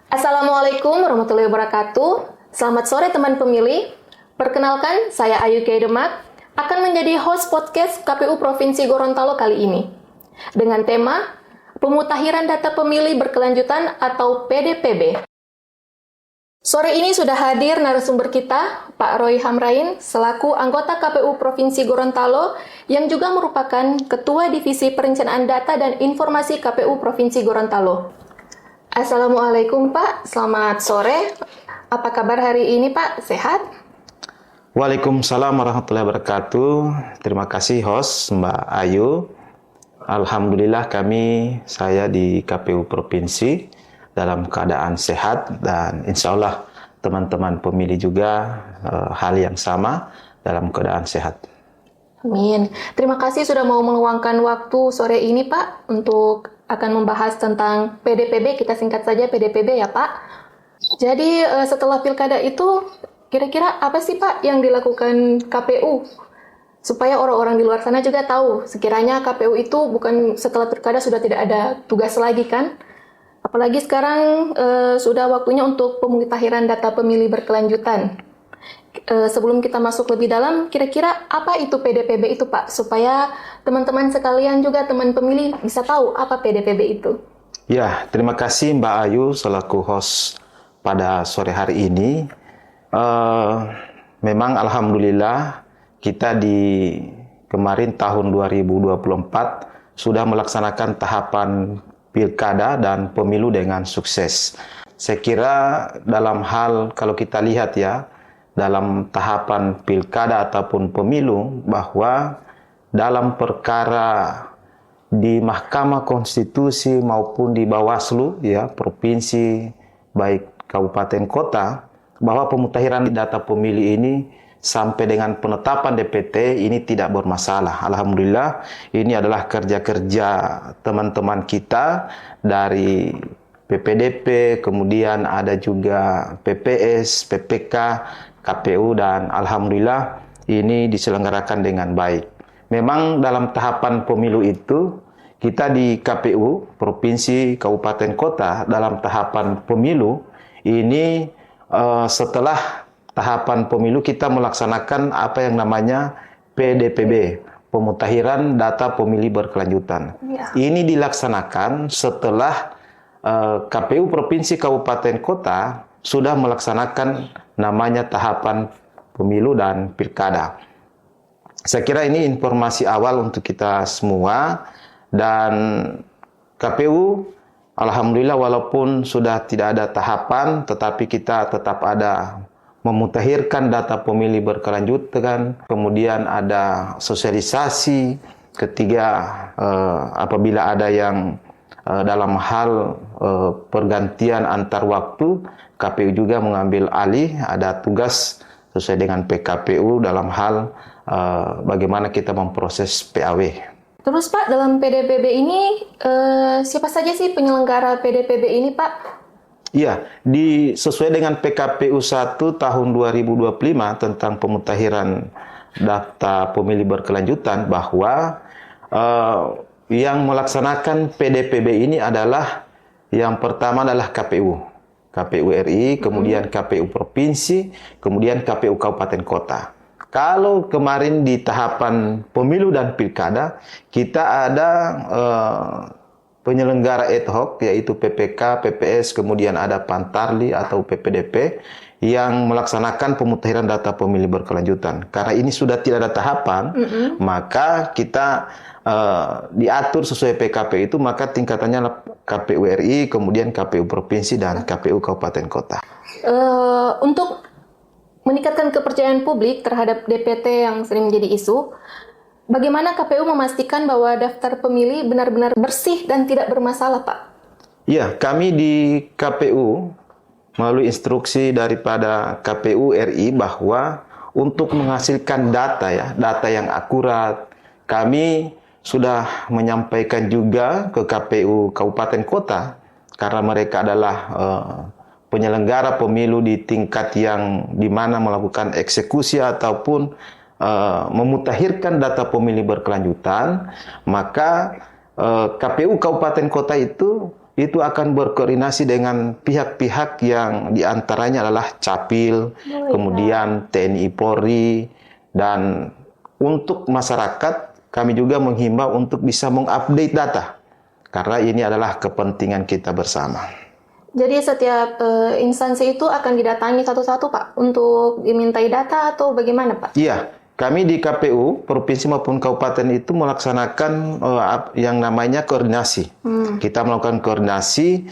Assalamualaikum warahmatullahi wabarakatuh. Selamat sore teman pemilih. Perkenalkan, saya Ayu K. Demak akan menjadi host podcast KPU Provinsi Gorontalo kali ini. Dengan tema Pemutakhiran Data Pemilih Berkelanjutan atau PDPB. Sore ini sudah hadir narasumber kita, Pak Roy Hamrain, selaku anggota KPU Provinsi Gorontalo, yang juga merupakan Ketua Divisi Perencanaan Data dan Informasi KPU Provinsi Gorontalo. Assalamualaikum Pak, selamat sore. Apa kabar hari ini Pak? Sehat? Waalaikumsalam warahmatullahi wabarakatuh. Terima kasih host Mbak Ayu. Alhamdulillah saya di KPU Provinsi dalam keadaan sehat dan insya Allah teman-teman pemilih juga hal yang sama dalam keadaan sehat. Amin. Terima kasih sudah mau meluangkan waktu sore ini Pak untuk akan membahas tentang PDPB, kita singkat saja PDPB ya Pak. Jadi setelah pilkada itu kira-kira apa sih Pak yang dilakukan KPU? Supaya orang-orang di luar sana juga tahu, sekiranya KPU itu bukan setelah pilkada sudah tidak ada tugas lagi kan? Apalagi sekarang sudah waktunya untuk pemutakhiran data pemilih berkelanjutan. Sebelum kita masuk lebih dalam, kira-kira apa itu PDPB itu Pak? Supaya teman-teman sekalian juga teman pemilih bisa tahu apa PDPB itu. Ya, terima kasih Mbak Ayu selaku host pada sore hari ini. Memang Alhamdulillah kita di kemarin tahun 2024 sudah melaksanakan tahapan pilkada dan pemilu dengan sukses. Saya kira dalam hal kalau kita lihat ya, dalam tahapan pilkada ataupun pemilu, bahwa dalam perkara di Mahkamah Konstitusi maupun di Bawaslu ya, provinsi baik kabupaten kota, bahwa pemutakhiran data pemilih ini sampai dengan penetapan DPT ini tidak bermasalah. Alhamdulillah ini adalah kerja-kerja teman-teman kita dari PPDP, kemudian ada juga PPS, PPK, KPU, dan Alhamdulillah ini diselenggarakan dengan baik. Memang dalam tahapan pemilu itu kita di KPU Provinsi Kabupaten Kota dalam tahapan pemilu ini setelah tahapan pemilu kita melaksanakan apa yang namanya PDPB, Pemutakhiran Data Pemilih Berkelanjutan. Ya. Ini dilaksanakan setelah KPU Provinsi Kabupaten Kota sudah melaksanakan namanya tahapan pemilu dan pilkada. Saya kira ini informasi awal untuk kita semua, dan KPU Alhamdulillah walaupun sudah tidak ada tahapan, tetapi kita tetap ada memutakhirkan data pemilih berkelanjutan, kemudian ada sosialisasi ketiga apabila ada yang dalam hal pergantian antar waktu, KPU juga mengambil alih, ada tugas sesuai dengan PKPU dalam hal bagaimana kita memproses PAW. Terus Pak, dalam PDPB ini siapa saja sih penyelenggara PDPB ini Pak? Iya, sesuai dengan PKPU 1 tahun 2025 tentang pemutakhiran data pemilih berkelanjutan, bahwa yang melaksanakan PDPB ini adalah yang pertama adalah KPU RI, kemudian KPU Provinsi, kemudian KPU Kabupaten Kota. Kalau kemarin di tahapan pemilu dan pilkada, kita ada penyelenggara ad hoc, yaitu PPK, PPS, kemudian ada Pantarli atau PPDP, yang melaksanakan pemutakhiran data pemilih berkelanjutan. Karena ini sudah tidak ada tahapan, maka kita diatur sesuai PKP itu, maka tingkatannya KPU RI, kemudian KPU Provinsi, dan KPU Kabupaten Kota. Untuk meningkatkan kepercayaan publik terhadap DPT yang sering menjadi isu, bagaimana KPU memastikan bahwa daftar pemilih benar-benar bersih dan tidak bermasalah, Pak? Ya, kami di KPU melalui instruksi daripada KPU RI bahwa untuk menghasilkan data yang akurat, kami sudah menyampaikan juga ke KPU Kabupaten Kota, karena mereka adalah penyelenggara pemilu di tingkat yang dimana melakukan eksekusi ataupun memutakhirkan data pemilih berkelanjutan, maka KPU Kabupaten Kota itu itu akan berkoordinasi dengan pihak-pihak yang diantaranya adalah Capil, kemudian TNI Polri, dan untuk masyarakat kami juga menghimbau untuk bisa mengupdate data, karena ini adalah kepentingan kita bersama. Jadi setiap instansi itu akan didatangi satu-satu Pak untuk dimintai data atau bagaimana Pak? Iya, kami di KPU provinsi maupun kabupaten itu melaksanakan yang namanya koordinasi. Kita melakukan koordinasi,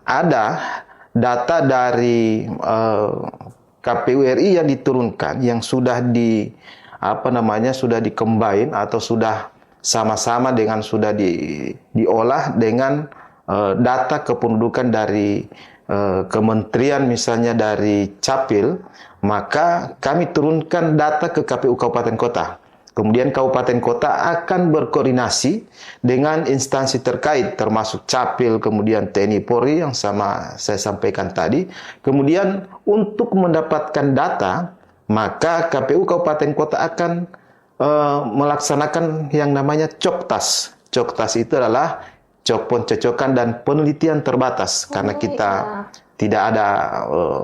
ada data dari KPU RI yang diturunkan, yang sudah sudah dikembangkan atau sudah sama-sama dengan sudah diolah dengan data kependudukan dari kementerian, misalnya dari Capil, maka kami turunkan data ke KPU Kabupaten Kota. Kemudian Kabupaten Kota akan berkoordinasi dengan instansi terkait, termasuk Capil, kemudian TNI Polri yang sama saya sampaikan tadi. Kemudian untuk mendapatkan data, maka KPU Kabupaten Kota akan melaksanakan yang namanya coktas. Coktas itu adalah pencocokan dan penelitian terbatas, karena kita tidak ada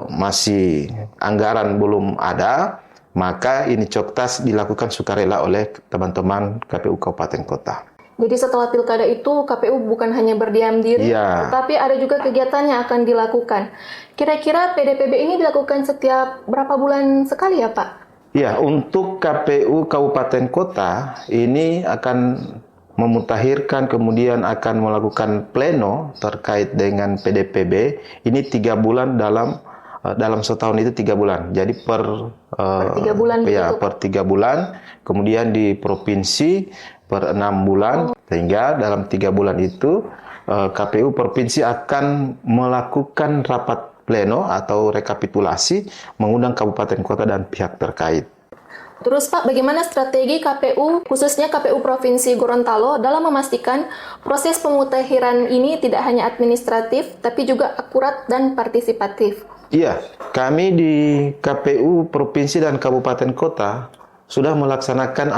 masih anggaran belum ada, maka ini coktas dilakukan sukarela oleh teman-teman KPU Kabupaten Kota. Jadi setelah pilkada itu KPU bukan hanya berdiam diri, tetapi ada juga kegiatan yang akan dilakukan. Kira-kira PDPB ini dilakukan setiap berapa bulan sekali ya Pak? Ya, untuk KPU Kabupaten Kota ini akan memutakhirkan, kemudian akan melakukan pleno terkait dengan PDPB ini 3 bulan dalam setahun itu 3 bulan. Jadi per 3 bulan per 3 bulan, kemudian di provinsi per 6 bulan, sehingga dalam 3 bulan itu KPU provinsi akan melakukan rapat pleno atau rekapitulasi, mengundang kabupaten kota dan pihak terkait. Terus Pak, bagaimana strategi KPU, khususnya KPU Provinsi Gorontalo, dalam memastikan proses pemutakhiran ini tidak hanya administratif, tapi juga akurat dan partisipatif? Iya, kami di KPU Provinsi dan Kabupaten Kota sudah melaksanakan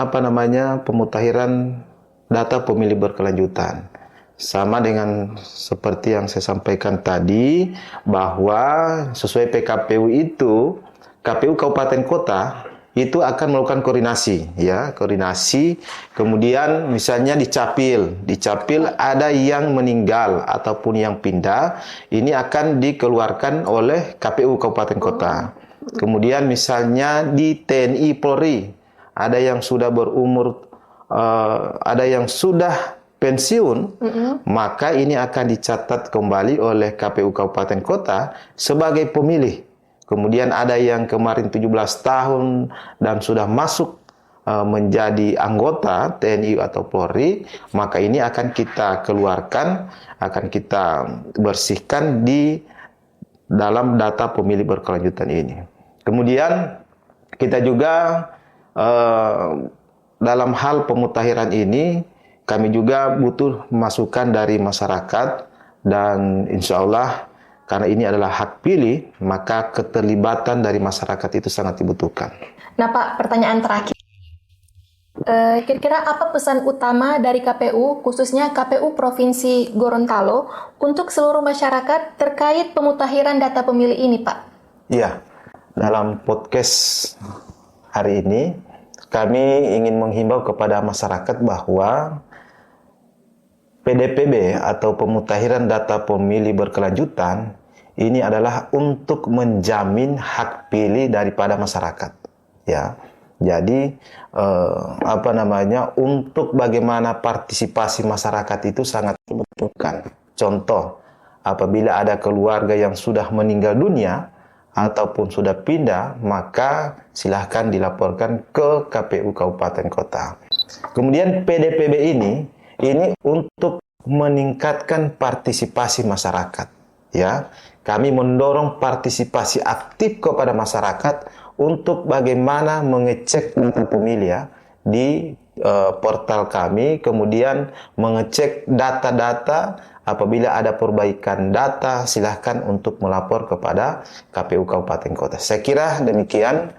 pemutakhiran data pemilih berkelanjutan. Sama dengan seperti yang saya sampaikan tadi, bahwa sesuai PKPU itu, KPU Kabupaten Kota itu akan melakukan koordinasi, kemudian misalnya di Capil ada yang meninggal ataupun yang pindah, ini akan dikeluarkan oleh KPU Kabupaten Kota. Kemudian misalnya di TNI Polri ada yang sudah berumur, ada yang sudah pensiun, maka ini akan dicatat kembali oleh KPU Kabupaten Kota sebagai pemilih. Kemudian ada yang kemarin 17 tahun dan sudah masuk menjadi anggota TNI atau Polri, maka ini akan kita keluarkan, akan kita bersihkan di dalam data pemilih berkelanjutan ini. Kemudian kita juga dalam hal pemutakhiran ini, kami juga butuh masukan dari masyarakat, dan insya Allah karena ini adalah hak pilih, maka keterlibatan dari masyarakat itu sangat dibutuhkan. Nah Pak, pertanyaan terakhir. Kira-kira apa pesan utama dari KPU, khususnya KPU Provinsi Gorontalo, untuk seluruh masyarakat terkait pemutakhiran data pemilih ini Pak? Iya, dalam podcast hari ini, kami ingin menghimbau kepada masyarakat bahwa PDPB atau pemutakhiran data pemilih berkelanjutan ini adalah untuk menjamin hak pilih daripada masyarakat. Ya, jadi untuk bagaimana partisipasi masyarakat itu sangat dibutuhkan. Contoh, apabila ada keluarga yang sudah meninggal dunia ataupun sudah pindah, maka silahkan dilaporkan ke KPU Kabupaten Kota. Kemudian PDPB ini untuk meningkatkan partisipasi masyarakat, ya. Kami mendorong partisipasi aktif kepada masyarakat untuk bagaimana mengecek data pemilih ya, di portal kami, kemudian mengecek data-data. Apabila ada perbaikan data, silahkan untuk melapor kepada KPU Kabupaten Kota. Saya kira demikian.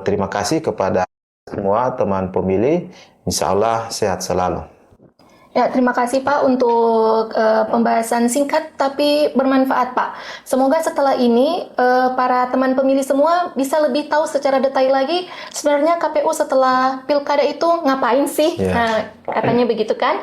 Terima kasih kepada semua teman pemilih. Insya Allah sehat selalu. Ya, terima kasih Pak untuk pembahasan singkat tapi bermanfaat Pak. Semoga setelah ini para teman pemilih semua bisa lebih tahu secara detail lagi sebenarnya KPU setelah pilkada itu ngapain sih? Yeah. Nah, katanya begitu kan.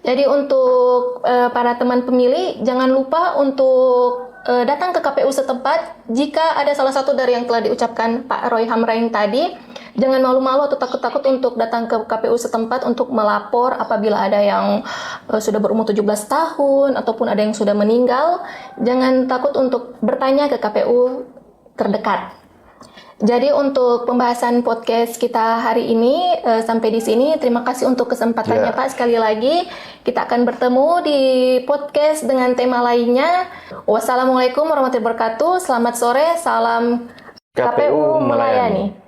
Jadi untuk para teman pemilih jangan lupa untuk datang ke KPU setempat. Jika ada salah satu dari yang telah diucapkan Pak Roy Hamrain tadi, jangan malu-malu atau takut-takut untuk datang ke KPU setempat untuk melapor apabila ada yang sudah berumur 17 tahun ataupun ada yang sudah meninggal. Jangan takut untuk bertanya ke KPU terdekat. Jadi untuk pembahasan podcast kita hari ini sampai di sini. Terima kasih untuk kesempatannya Pak sekali lagi. Kita akan bertemu di podcast dengan tema lainnya. Wassalamualaikum warahmatullahi wabarakatuh. Selamat sore. Salam KPU melayani.